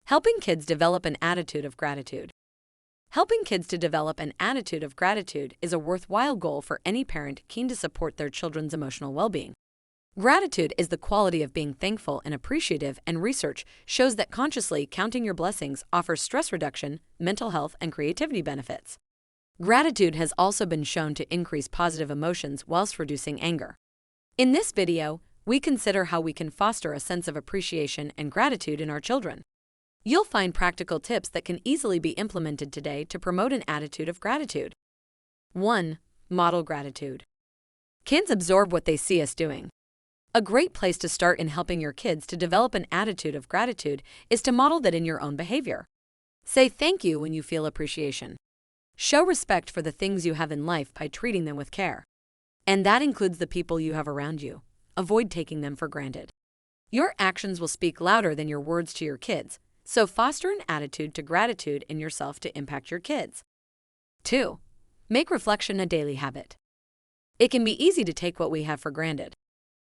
Helping kids develop an attitude of gratitude. Helping kids to develop an attitude of gratitude is a worthwhile goal for any parent keen to support their children's emotional well-being. Gratitude is the quality of being thankful and appreciative, and research shows that consciously counting your blessings offers stress reduction, mental health, and creativity benefits. Gratitude has also been shown to increase positive emotions whilst reducing anger. In this video, we consider how we can foster a sense of appreciation and gratitude in our children. You'll find practical tips that can easily be implemented today to promote an attitude of gratitude. 1. Model gratitude. Kids absorb what they see us doing. A great place to start in helping your kids to develop an attitude of gratitude is to model that in your own behavior. Say thank you when you feel appreciation. Show respect for the things you have in life by treating them with care. And that includes the people you have around you. Avoid taking them for granted. Your actions will speak louder than your words to your kids, so foster an attitude to gratitude in yourself to impact your kids. 2. Make reflection a daily habit. It can be easy to take what we have for granted.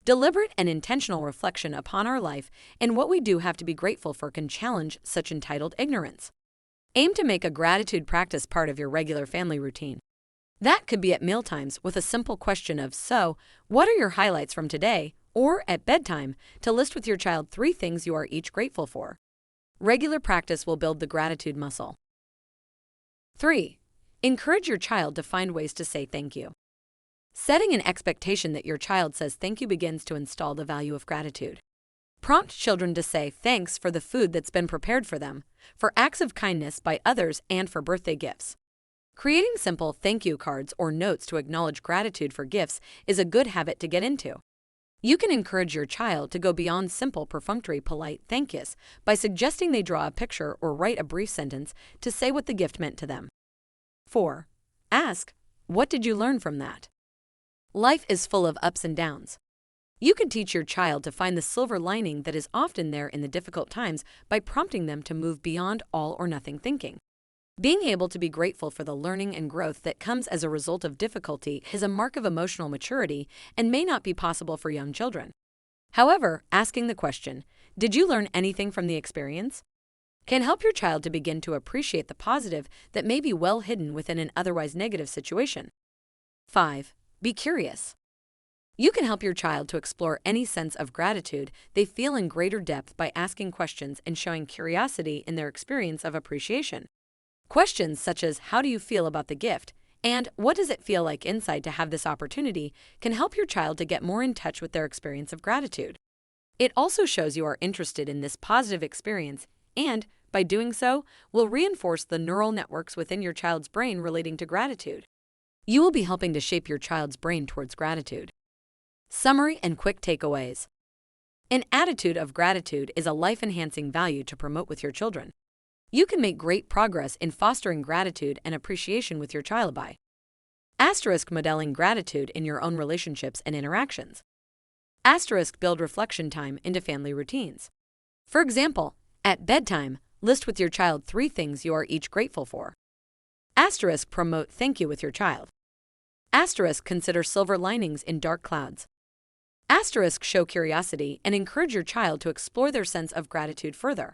Deliberate and intentional reflection upon our life and what we do have to be grateful for can challenge such entitled ignorance. Aim to make a gratitude practice part of your regular family routine. That could be at mealtimes with a simple question of, "So, what are your highlights from today?" or at bedtime to list with your child 3 things you are each grateful for. Regular practice will build the gratitude muscle. 3. Encourage your child to find ways to say thank you. Setting an expectation that your child says thank you begins to install the value of gratitude. Prompt children to say thanks for the food that's been prepared for them, for acts of kindness by others, and for birthday gifts. Creating simple thank you cards or notes to acknowledge gratitude for gifts is a good habit to get into. You can encourage your child to go beyond simple, perfunctory, polite thank yous by suggesting they draw a picture or write a brief sentence to say what the gift meant to them. 4. Ask, what did you learn from that? Life is full of ups and downs. You can teach your child to find the silver lining that is often there in the difficult times by prompting them to move beyond all or nothing thinking. Being able to be grateful for the learning and growth that comes as a result of difficulty is a mark of emotional maturity and may not be possible for young children. However, asking the question, "Did you learn anything from the experience?" can help your child to begin to appreciate the positive that may be well hidden within an otherwise negative situation. 5. Be curious. You can help your child to explore any sense of gratitude they feel in greater depth by asking questions and showing curiosity in their experience of appreciation. Questions such as, "How do you feel about the gift?" and "What does it feel like inside to have this opportunity?" can help your child to get more in touch with their experience of gratitude. It also shows you are interested in this positive experience and, by doing so, will reinforce the neural networks within your child's brain relating to gratitude. You will be helping to shape your child's brain towards gratitude. Summary and quick takeaways. An attitude of gratitude is a life-enhancing value to promote with your children. You can make great progress in fostering gratitude and appreciation with your child by modeling gratitude in your own relationships and interactions. Build reflection time into family routines. For example, at bedtime, list with your child 3 things you are each grateful for. Promote thank you with your child. Consider silver linings in dark clouds. Show curiosity and encourage your child to explore their sense of gratitude further.